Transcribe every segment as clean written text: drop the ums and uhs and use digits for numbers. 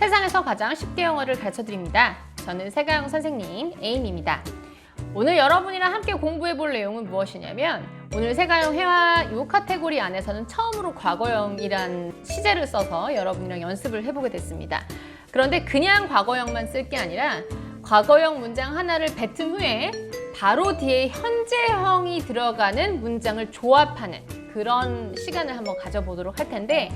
세상에서 가장 쉽게 영어를 가르쳐드립니다. 저는 세가영 선생님 에임입니다. 오늘 여러분이랑 함께 공부해 볼 내용은 무엇이냐면 오늘 세가영 회화 이 카테고리 안에서는 처음으로 과거형이란 시제를 써서 여러분이랑 연습을 해보게 됐습니다. 그런데 그냥 과거형만 쓸 게 아니라 과거형 문장 하나를 뱉은 후에 바로 뒤에 현재형이 들어가는 문장을 조합하는 그런 시간을 한번 가져보도록 할 텐데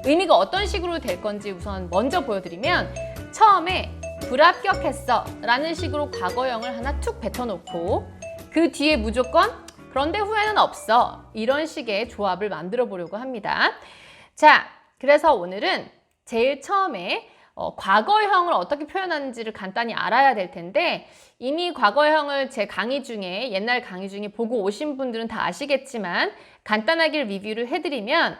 의미가 어떤 식으로 될 건지 우선 먼저 보여드리면 처음에 불합격했어 라는 식으로 과거형을 하나 툭 뱉어놓고 그 뒤에 무조건 그런데 후에는 없어 이런 식의 조합을 만들어 보려고 합니다. 자, 그래서 오늘은 제일 처음에 과거형을 어떻게 표현하는지를 간단히 알아야 될 텐데 이미 과거형을 제 강의 중에 옛날 강의 중에 보고 오신 분들은 다 아시겠지만 간단하게 리뷰를 해드리면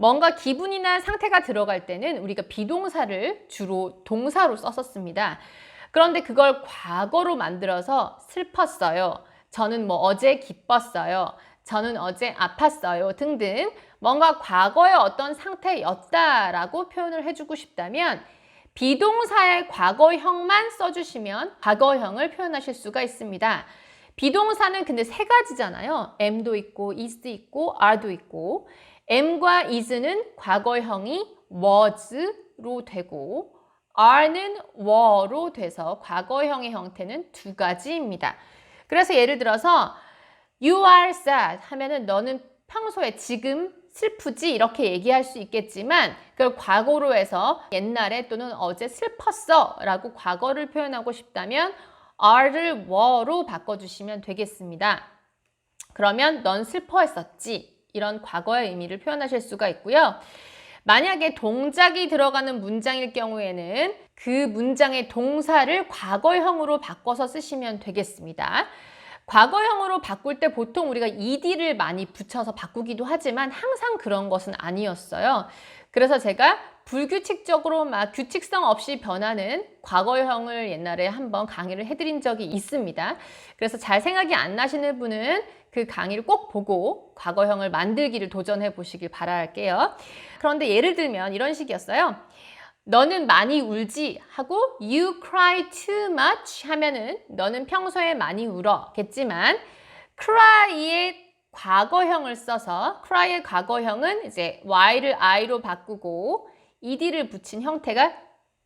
뭔가 기분이나 상태가 들어갈 때는 우리가 비동사를 주로 동사로 썼었습니다. 그런데 그걸 과거로 만들어서 슬펐어요. 저는 어제 기뻤어요. 저는 어제 아팠어요. 등등 뭔가 과거의 어떤 상태였다라고 표현을 해주고 싶다면 비동사의 과거형만 써주시면 과거형을 표현하실 수가 있습니다. 비동사는 근데 세 가지잖아요. am도 있고, is도 있고, are도 있고 am과 is는 과거형이 was로 되고 are는 were로 돼서 과거형의 형태는 두 가지입니다. 그래서 예를 들어서 you are sad 하면은 너는 평소에 지금 슬프지 이렇게 얘기할 수 있겠지만 그걸 과거로 해서 옛날에 또는 어제 슬펐어 라고 과거를 표현하고 싶다면 are를 were로 바꿔주시면 되겠습니다. 그러면 넌 슬퍼했었지 이런 과거의 의미를 표현하실 수가 있고요. 만약에 동작이 들어가는 문장일 경우에는 그 문장의 동사를 과거형으로 바꿔서 쓰시면 되겠습니다. 과거형으로 바꿀 때 보통 우리가 ed를 많이 붙여서 바꾸기도 하지만 항상 그런 것은 아니었어요. 그래서 제가 불규칙적으로 막 규칙성 없이 변하는 과거형을 옛날에 한번 강의를 해드린 적이 있습니다. 그래서 잘 생각이 안 나시는 분은 그 강의를 꼭 보고 과거형을 만들기를 도전해 보시길 바랄게요. 그런데 예를 들면 이런 식이었어요. 너는 많이 울지 하고 you cry too much 하면은 너는 평소에 많이 울어겠지만 cry의 과거형을 써서 cry의 과거형은 이제 y를 i로 바꾸고 ed를 붙인 형태가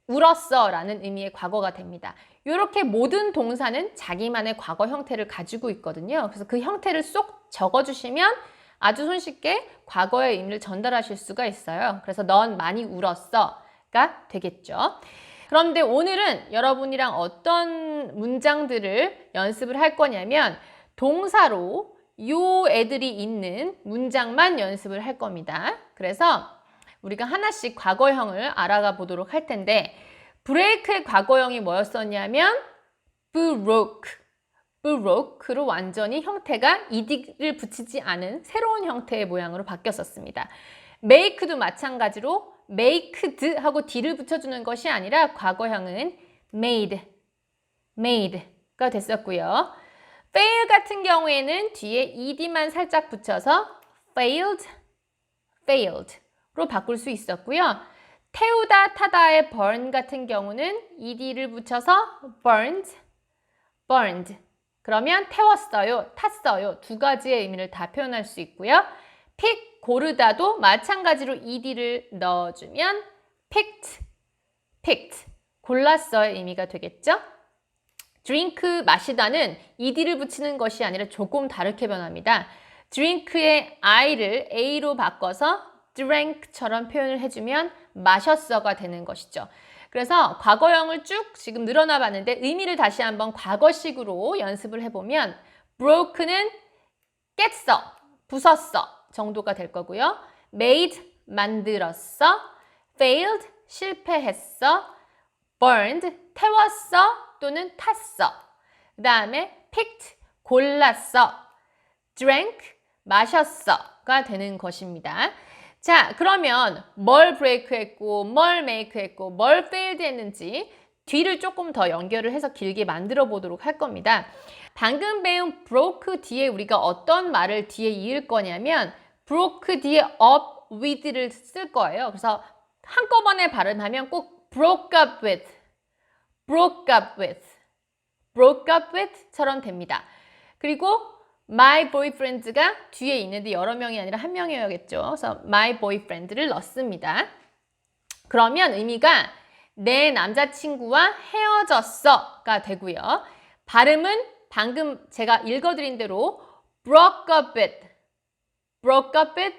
울었어 라는 의미의 과거가 됩니다. 이렇게 모든 동사는 자기만의 과거 형태를 가지고 있거든요. 그래서 그 형태를 쏙 적어주시면 아주 손쉽게 과거의 의미를 전달하실 수가 있어요. 그래서 넌 많이 울었어 가 되겠죠. 그런데 오늘은 여러분이랑 어떤 문장들을 연습을 할 거냐면 동사로 요 애들이 있는 문장만 연습을 할 겁니다. 그래서 우리가 하나씩 과거형을 알아가 보도록 할 텐데 브레이크의 과거형이 뭐였었냐면 broke로 완전히 형태가 ed를 붙이지 않은 새로운 형태의 모양으로 바뀌었었습니다. make도 마찬가지로 maked 하고 d를 붙여주는 것이 아니라 과거형은 made가 됐었고요. fail 같은 경우에는 뒤에 ed만 살짝 붙여서 failed로 바꿀 수 있었고요. 태우다, 타다의 burn 같은 경우는 ed를 붙여서 burned. 그러면 태웠어요, 탔어요. 두 가지의 의미를 다 표현할 수 있고요. pick, 고르다도 마찬가지로 ed를 넣어주면 picked. 골랐어의 의미가 되겠죠? drink, 마시다는 ed를 붙이는 것이 아니라 조금 다르게 변합니다. drink의 i를 a로 바꿔서 drank처럼 표현을 해주면 마셨어가 되는 것이죠. 그래서 과거형을 쭉 지금 늘어나 봤는데 의미를 다시 한번 과거식으로 연습을 해보면 broke는 깼어, 부쉈어 정도가 될 거고요. made, 만들었어. failed, 실패했어. burned, 태웠어 또는 탔어. 그 다음에 picked, 골랐어. drank, 마셨어가 되는 것입니다. 자, 그러면 뭘 브레이크 했고 뭘 메이크 했고 뭘 failed 했는지 뒤를 조금 더 연결을 해서 길게 만들어 보도록 할 겁니다. 방금 배운 broke 뒤에 우리가 어떤 말을 뒤에 이을 거냐면 broke 뒤에 up with를 쓸 거예요. 그래서 한꺼번에 발음하면 꼭 broke up with, broke up with, broke up with처럼 됩니다. 그리고 my boyfriend가 뒤에 있는데 여러 명이 아니라 한 명이어야겠죠. 그래서 my boyfriend를 넣습니다. 그러면 의미가 내 남자친구와 헤어졌어가 되고요. 발음은 방금 제가 읽어드린 대로 broke up with, broke up with,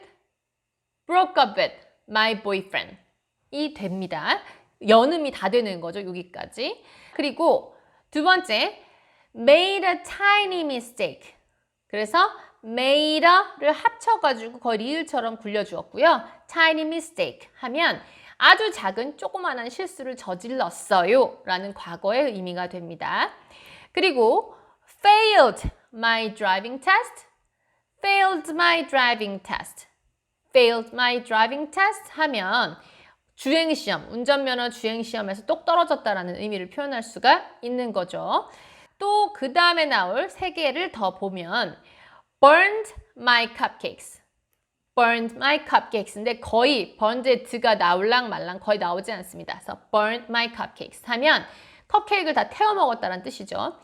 broke up with my boyfriend 이 됩니다. 연음이 다 되는 거죠. 여기까지. 그리고 두 번째, made a tiny mistake. 그래서 made를 합쳐가지고 거의 리을처럼 굴려주었고요. tiny mistake 하면 아주 작은 조그만한 실수를 저질렀어요 라는 과거의 의미가 됩니다. 그리고 failed my driving test, failed my driving test, failed my driving test 하면 주행시험, 운전면허 주행시험에서 똑 떨어졌다라는 의미를 표현할 수가 있는 거죠. 또 그 다음에 나올 세 개를 더 보면 burned my cupcakes, burned my cupcakes인데 거의 burned의 드가 나올랑 말랑 거의 나오지 않습니다. 그래서 burned my cupcakes 하면 컵케이크를 다 태워 먹었다는 뜻이죠.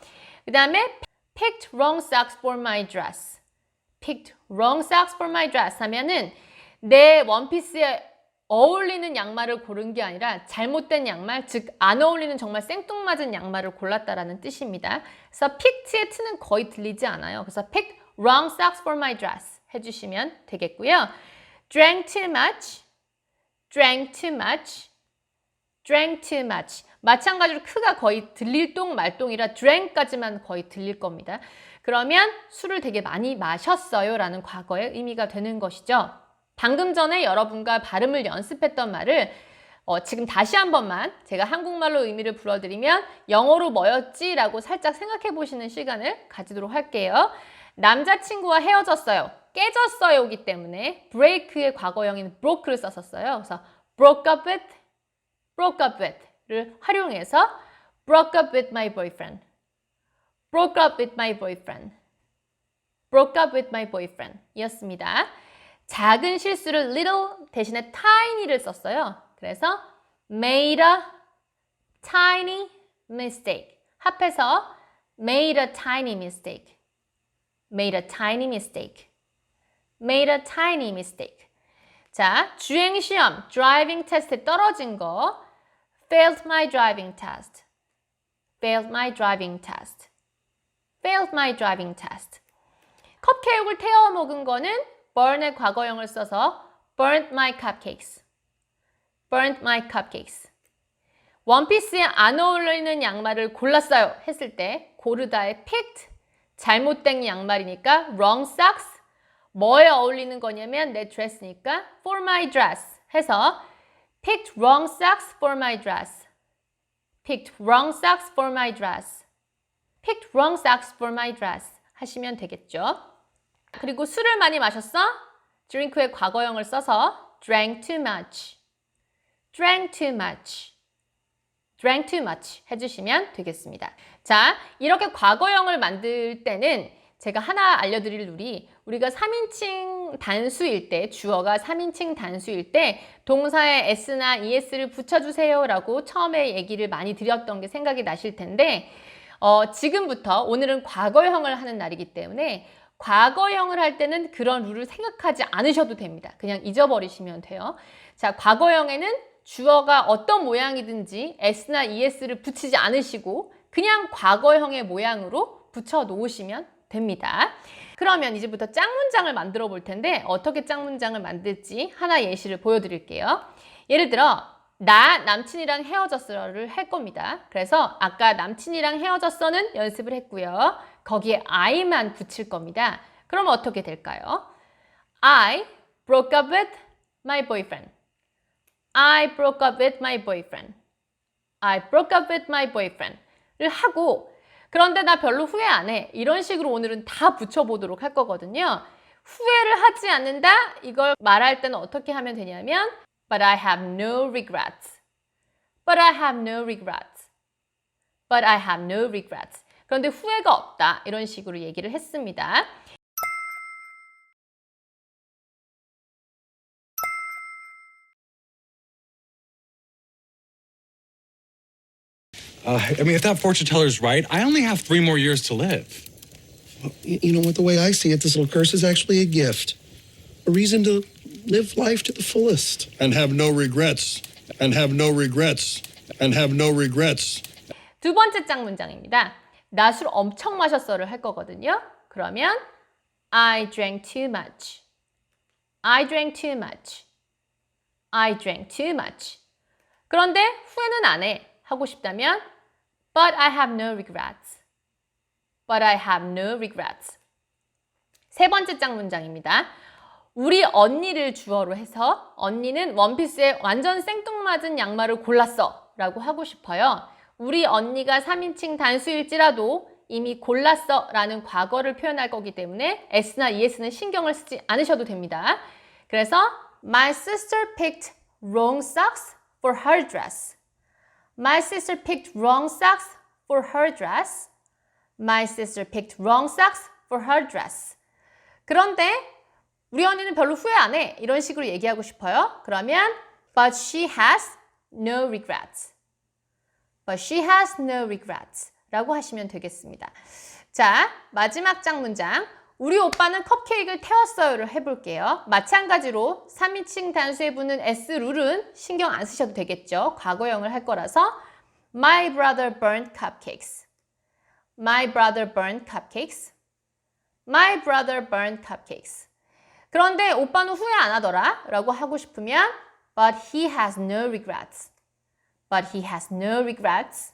그 다음에 picked wrong socks for my dress, picked wrong socks for my dress 하면은 내 원피스에 어울리는 양말을 고른 게 아니라 잘못된 양말, 즉 안 어울리는 정말 생뚱맞은 양말을 골랐다라는 뜻입니다. 그래서 picked의 t는 거의 들리지 않아요. 그래서 picked wrong socks for my dress 해주시면 되겠고요. drank too much, drank too much, drank too much. 마찬가지로 크가 거의 들릴 똥 말똥이라 drank까지만 거의 들릴 겁니다. 그러면 술을 되게 많이 마셨어요 라는 과거의 의미가 되는 것이죠. 방금 전에 여러분과 발음을 연습했던 말을 지금 다시 한 번만 제가 한국말로 의미를 불어드리면 영어로 뭐였지? 라고 살짝 생각해 보시는 시간을 가지도록 할게요. 남자친구와 헤어졌어요. 깨졌어요이기 때문에 break의 과거형인 broke를 썼었어요. 그래서 broke up with 를 활용해서 broke up with my boyfriend, broke up with my boyfriend, broke up with my boyfriend 이었습니다. 작은 실수를 little 대신에 tiny를 썼어요. 그래서 made a tiny mistake. 합해서 made a tiny mistake. made a tiny mistake. made a tiny mistake. 자, 주행시험, driving test에 떨어진 거 failed my driving test. failed my driving test. failed my driving test. 컵케이크를 태워 먹은 거는 burn의 과거형을 써서 burned my cupcakes. burned my cupcakes. 원피스에 안 어울리는 양말을 골랐어요 했을 때 고르다의 picked, 잘못된 양말이니까 wrong socks. 뭐에 어울리는 거냐면 내 드레스니까 for my dress 해서 picked wrong socks for my dress. picked wrong socks for my dress. picked wrong socks for my dress 하시면 되겠죠. 그리고 술을 많이 마셨어? drink의 과거형을 써서 drank too much, drank too much, drank too much 해주시면 되겠습니다. 자, 이렇게 과거형을 만들 때는 제가 하나 알려드릴 룰이 우리가 3인칭 단수일 때, 주어가 3인칭 단수일 때 동사에 s나 es를 붙여주세요 라고 처음에 얘기를 많이 드렸던 게 생각이 나실 텐데 지금부터 오늘은 과거형을 하는 날이기 때문에 과거형을 할 때는 그런 룰을 생각하지 않으셔도 됩니다. 그냥 잊어버리시면 돼요. 자, 과거형에는 주어가 어떤 모양이든지 s나 es를 붙이지 않으시고 그냥 과거형의 모양으로 붙여 놓으시면 됩니다. 그러면 이제부터 짝문장을 만들어 볼 텐데 어떻게 짝문장을 만들지 하나 예시를 보여드릴게요. 예를 들어 나 남친이랑 헤어졌어를 할 겁니다. 그래서 아까 남친이랑 헤어졌어는 연습을 했고요. 거기에 I만 붙일 겁니다. 그럼 어떻게 될까요? I broke up with my boyfriend. I broke up with my boyfriend. I broke up with my boyfriend를 하고 그런데 나 별로 후회 안 해. 이런 식으로 오늘은 다 붙여보도록 할 거거든요. 후회를 하지 않는다? 이걸 말할 때는 어떻게 하면 되냐면 But I have no regrets. But I have no regrets. But I have no regrets. 그런데 후회가 없다. 이런 식으로 얘기를 했습니다. I mean, if that fortune teller's right, I only have 3 more years to live. You know what, the way I see it, this little curse is actually a gift. A reason to live life to the fullest. And have no regrets. And have no regrets. And have no regrets. 두 번째 짝 문장입니다. 나 술 엄청 마셨어를 할 거거든요. 그러면 I drank too much. I drank too much. I drank too much. 그런데 후회는 안 해. 하고 싶다면 But I have no regrets. But I have no regrets. 세 번째 짝 문장입니다. 우리 언니를 주어로 해서 언니는 원피스에 완전 생뚱맞은 양말을 골랐어 라고 하고 싶어요. 우리 언니가 3인칭 단수일지라도 이미 골랐어 라는 과거를 표현할 거기 때문에 S나 ES는 신경을 쓰지 않으셔도 됩니다. 그래서 My sister picked wrong socks for her dress. My sister picked wrong socks for her dress. My sister picked wrong socks for her dress. 그런데 우리 언니는 별로 후회 안 해. 이런 식으로 얘기하고 싶어요. 그러면 But she has no regrets. But she has no regrets. 라고 하시면 되겠습니다. 자, 마지막 짝 문장. 우리 오빠는 컵케이크를 태웠어요를 해볼게요. 마찬가지로 3인칭 단수에 붙는 S 룰은 신경 안 쓰셔도 되겠죠. 과거형을 할 거라서 My brother burned cupcakes. My brother burned cupcakes. My brother burned cupcakes. 그런데 오빠는 후회 안 하더라 라고 하고 싶으면 But he has no regrets. But he has no regrets.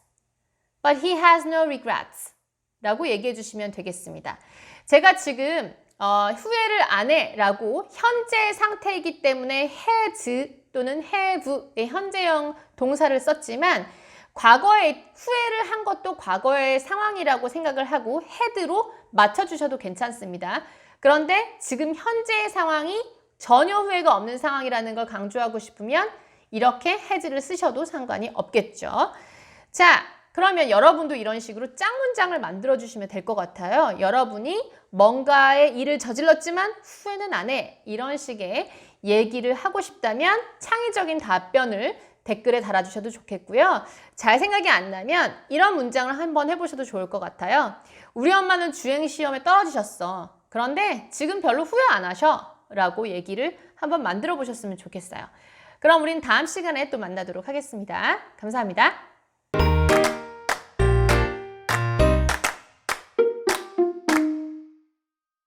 But he has no regrets. 라고 얘기해 주시면 되겠습니다. 제가 지금 후회를 안 해 라고 현재 상태이기 때문에 has 또는 have의 현재형 동사를 썼지만 과거에 후회를 한 것도 과거의 상황이라고 생각을 하고 had로 맞춰주셔도 괜찮습니다. 그런데 지금 현재의 상황이 전혀 후회가 없는 상황이라는 걸 강조하고 싶으면 이렇게 has를 쓰셔도 상관이 없겠죠. 자, 그러면 여러분도 이런 식으로 짝 문장을 만들어 주시면 될 것 같아요. 여러분이 뭔가의 일을 저질렀지만 후회는 안 해. 이런 식의 얘기를 하고 싶다면 창의적인 답변을 댓글에 달아주셔도 좋겠고요. 잘 생각이 안 나면 이런 문장을 한번 해보셔도 좋을 것 같아요. 우리 엄마는 주행시험에 떨어지셨어. 그런데 지금 별로 후회 안 하셔. 라고 얘기를 한번 만들어 보셨으면 좋겠어요. 그럼 우린 다음 시간에 또 만나도록 하겠습니다. 감사합니다.